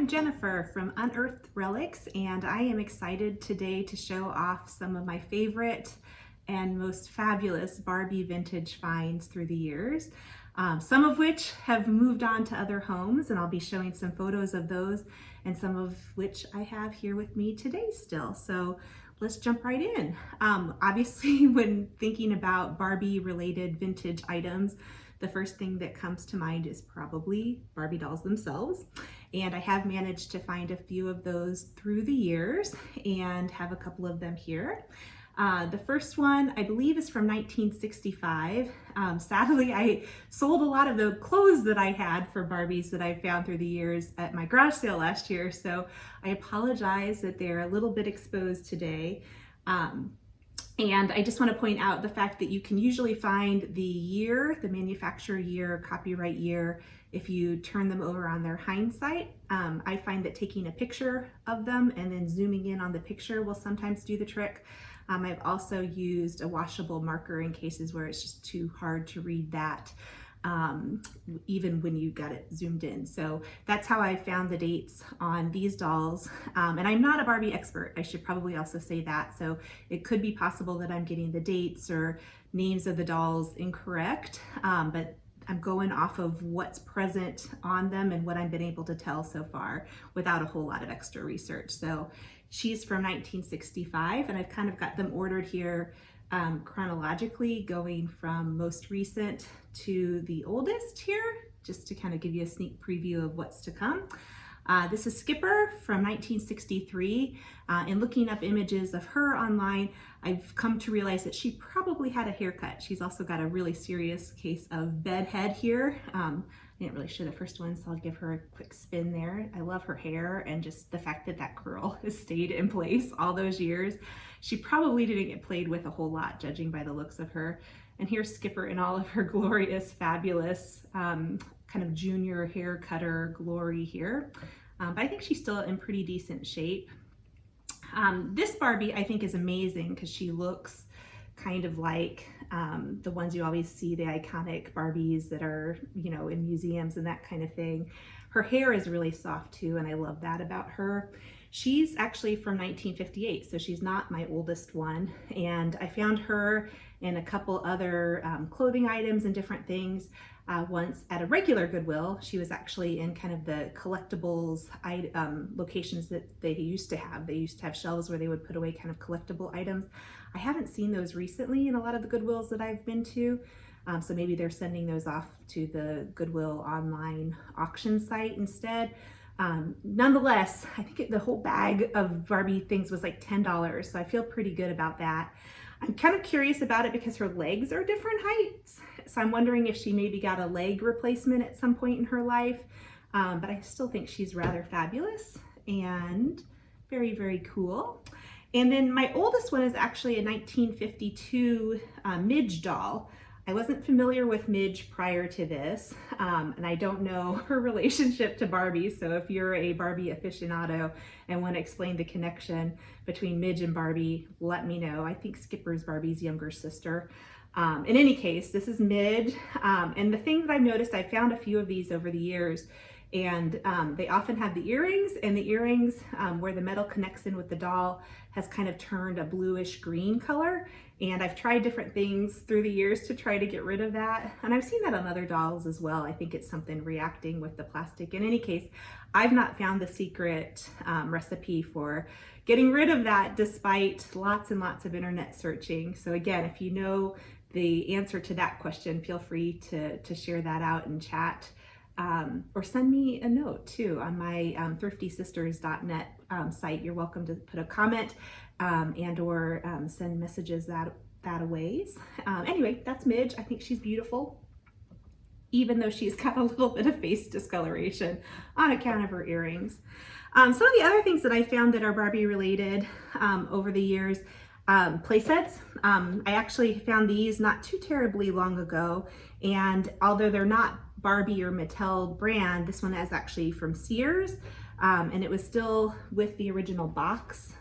I'm Jennifer from Unearthed Relics, and I am excited today to show off some of my favorite and most fabulous Barbie vintage finds through the years, some of which have moved on to other homes, and I'll be showing some photos of those, and some of which I have here with me today still. So let's jump right in. Obviously, when thinking about Barbie related vintage items, the first thing that comes to mind is probably Barbie dolls themselves. And I have managed to find a few of those through the years and have a couple of them here. The first one, I believe, is from 1965. Sadly, I sold a lot of the clothes that I had for Barbies that I found through the years at my garage sale last year, so I apologize that they're a little bit exposed today. And I just want to point out the fact that you can usually find the year, the manufacturer year, copyright year, if you turn them over on their hindsight. I find that taking a picture of them and then zooming in on the picture will sometimes do the trick. I've also used a washable marker in cases where it's just too hard to read that, even when you got it zoomed in. So that's how I found the dates on these dolls. And I'm not a Barbie expert, I should probably also say that. So it could be possible that I'm getting the dates or names of the dolls incorrect, but I'm going off of what's present on them and what I've been able to tell so far without a whole lot of extra research. So she's from 1965, and I've kind of got them ordered here chronologically, going from most recent to the oldest here, just to kind of give you a sneak preview of what's to come. This is Skipper from 1963, and looking up images of her online, I've come to realize that she probably had a haircut. She's also got a really serious case of bedhead here. I didn't really show the first one, so I'll give her a quick spin there. I love her hair and just the fact that that curl has stayed in place all those years. She probably didn't get played with a whole lot, judging by the looks of her. And here's Skipper in all of her glorious, fabulous, kind of junior hair cutter glory here. But I think she's still in pretty decent shape. This Barbie I think is amazing because she looks kind of like the ones you always see, the iconic Barbies that are, you know, in museums and that kind of thing. Her hair is really soft too, and I love that about her. She's actually from 1958, so she's not my oldest one. And I found her in a couple other clothing items and different things. Once at a regular Goodwill. She was actually in kind of the collectibles locations that they used to have. They used to have shelves where they would put away kind of collectible items. I haven't seen those recently in a lot of the Goodwills that I've been to. So maybe they're sending those off to the Goodwill online auction site instead. Nonetheless, I think the whole bag of Barbie things was like $10, so I feel pretty good about that. I'm kind of curious about it because her legs are different heights, so I'm wondering if she maybe got a leg replacement at some point in her life, but I still think she's rather fabulous and very, very cool. And then my oldest one is actually a 1952 Midge doll. I wasn't familiar with Midge prior to this, and I don't know her relationship to Barbie, so if you're a Barbie aficionado and want to explain the connection between Midge and Barbie, let me know. I think Skipper's Barbie's younger sister. In any case, this is Midge, and the thing that I've noticed, I found a few of these over the years, and they often have the earrings, and the earrings where the metal connects in with the doll has kind of turned a bluish green color. And I've tried different things through the years to try to get rid of that. And I've seen that on other dolls as well. I think it's something reacting with the plastic. In any case, I've not found the secret recipe for getting rid of that despite lots and lots of internet searching. So again, if you know the answer to that question, feel free to share that out in chat. Or send me a note too on my thriftysisters.net site. You're welcome to put a comment and or send messages that a ways. Anyway, that's Midge. I think she's beautiful, even though she's got a little bit of face discoloration on account of her earrings. Some of the other things that I found that are Barbie related over the years, play sets. I actually found these not too terribly long ago, and although they're not Barbie or Mattel brand, this one is actually from Sears, and it was still with the original box,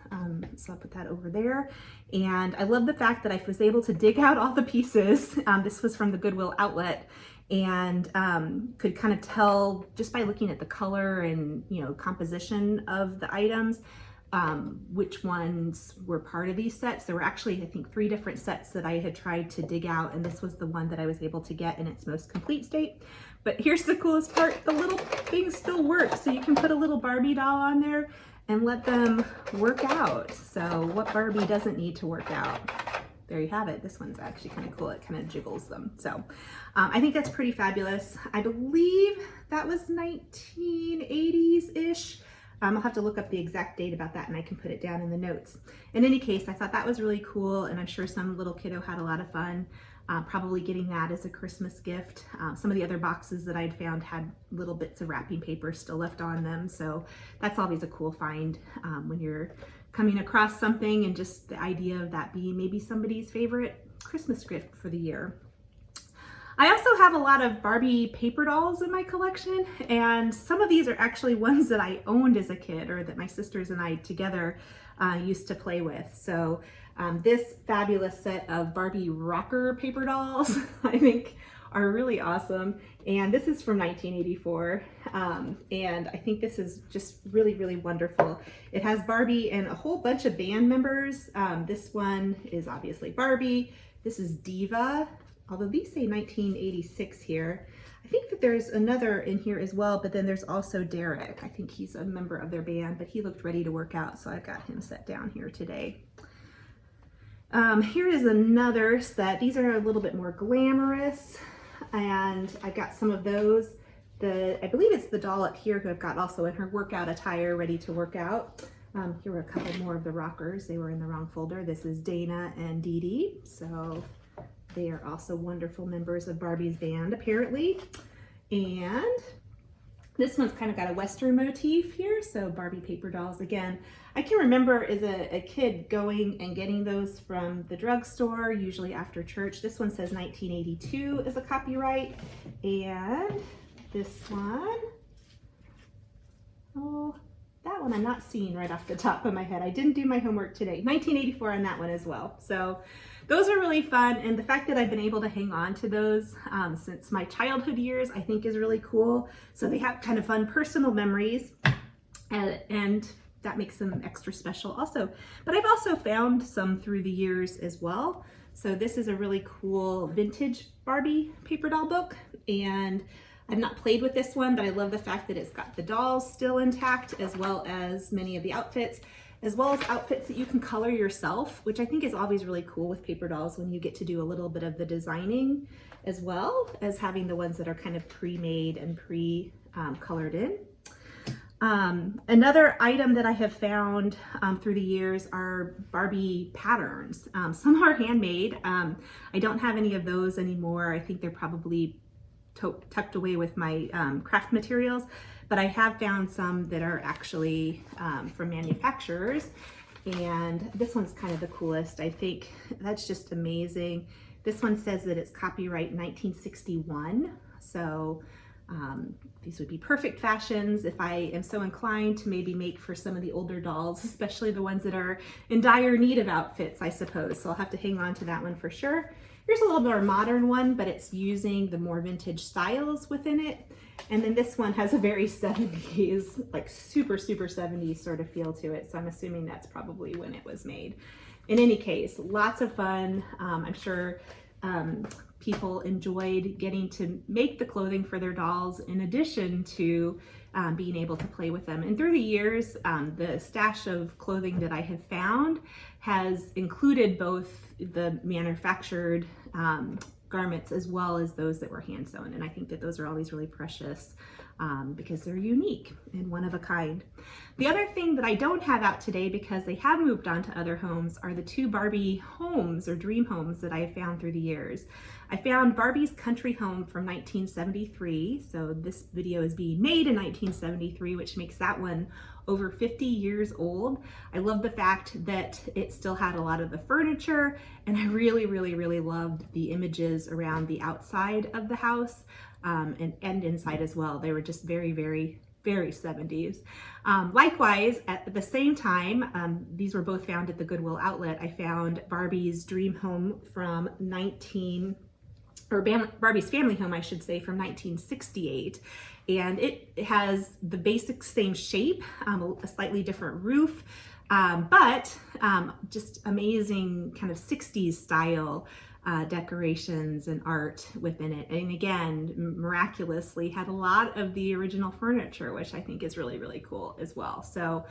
so I'll put that over there. And I love the fact that I was able to dig out all the pieces. This was from the Goodwill outlet, and could kind of tell just by looking at the color and, you know, composition of the items, which ones were part of these sets. There were actually, I think, 3 different sets that I had tried to dig out, and this was the one that I was able to get in its most complete state. But here's the coolest part, the little thing still works. So you can put a little Barbie doll on there and let them work out. So what Barbie doesn't need to work out? There you have it. This one's actually kind of cool. It kind of jiggles them. So I think that's pretty fabulous. I believe that was 1980s-ish. I'll have to look up the exact date about that and I can put it down in the notes. In any case, I thought that was really cool, and I'm sure some little kiddo had a lot of fun probably getting that as a Christmas gift. Some of the other boxes that I'd found had little bits of wrapping paper still left on them, so that's always a cool find when you're coming across something, and just the idea of that being maybe somebody's favorite Christmas gift for the year. I also have a lot of Barbie paper dolls in my collection, and some of these are actually ones that I owned as a kid, or that my sisters and I together used to play with. So this fabulous set of Barbie rocker paper dolls I think are really awesome, and this is from 1984, and I think this is just really, really wonderful. It has Barbie and a whole bunch of band members. This one is obviously Barbie. This is Diva, although these say 1986 here. I think that there's another in here as well, but then there's also Derek. I think he's a member of their band, but he looked ready to work out, so I've got him set down here today. Here is another set. These are a little bit more glamorous, and I've got some of those. I believe it's the doll up here who I've got also in her workout attire, ready to work out. Here were a couple more of the rockers. They were in the wrong folder. This is Dana and Dee Dee. So they are also wonderful members of Barbie's band, apparently. And this one's kind of got a Western motif here. So Barbie paper dolls again. I can remember as a kid going and getting those from the drugstore, usually after church. This one says 1982 is a copyright. And this one, oh, that one I'm not seeing right off the top of my head. I didn't do my homework today. 1984 on that one as well. So those are really fun, and the fact that I've been able to hang on to those since my childhood years I think is really cool. So they have kind of fun personal memories, and that makes them extra special also. But I've also found some through the years as well. So this is a really cool vintage Barbie paper doll book, and I've not played with this one, but I love the fact that it's got the dolls still intact, as well as many of the outfits, as well as outfits that you can color yourself, which I think is always really cool with paper dolls when you get to do a little bit of the designing, as well as having the ones that are kind of pre-made and pre-colored in. Another item that I have found through the years are Barbie patterns. Some are handmade. I don't have any of those anymore. I think they're probably tucked away with my craft materials, but I have found some that are actually from manufacturers, and this one's kind of the coolest. I think that's just amazing. This one says that it's copyright 1961, so these would be perfect fashions if I am so inclined to maybe make for some of the older dolls, especially the ones that are in dire need of outfits, I suppose. So I'll have to hang on to that one for sure. Here's a little more modern one, but it's using the more vintage styles within it. And then this one has a very 70s, like super 70s sort of feel to it. So I'm assuming that's probably when it was made. In any case, lots of fun. I'm sure people enjoyed getting to make the clothing for their dolls in addition to being able to play with them. And through the years, the stash of clothing that I have found has included both the manufactured garments as well as those that were hand sewn. And I think that those are always really precious because they're unique and one of a kind. The other thing that I don't have out today, because they have moved on to other homes, are the 2 Barbie homes or dream homes that I have found through the years. I found Barbie's country home from 1973. So this video is being made in 1973, which makes that one over 50 years old. I love the fact that it still had a lot of the furniture, and I really loved the images around the outside of the house and inside as well. They were just very 70s. Likewise, at the same time, these were both found at the Goodwill outlet. I found Barbie's dream home from Barbie's Family Home, I should say, from 1968. And it has the basic same shape, a slightly different roof, but just amazing kind of 60s style decorations and art within it. And again, miraculously had a lot of the original furniture, which I think is really, really cool as well. So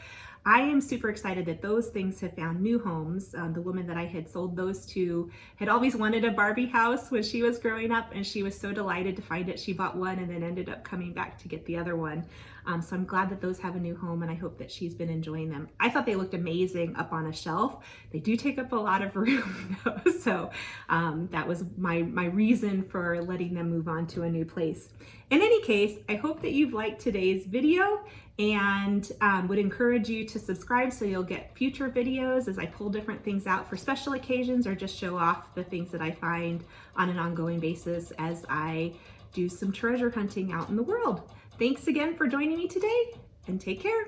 I am super excited that those things have found new homes. The woman that I had sold those to had always wanted a Barbie house when she was growing up, and she was so delighted to find it. She bought one and then ended up coming back to get the other one. So I'm glad that those have a new home, and I hope that she's been enjoying them. I thought they looked amazing up on a shelf. They do take up a lot of room though, so that was my reason for letting them move on to a new place. In any case, I hope that you've liked today's video, and would encourage you to subscribe so you'll get future videos as I pull different things out for special occasions or just show off the things that I find on an ongoing basis as I do some treasure hunting out in the world. Thanks again for joining me today, and take care.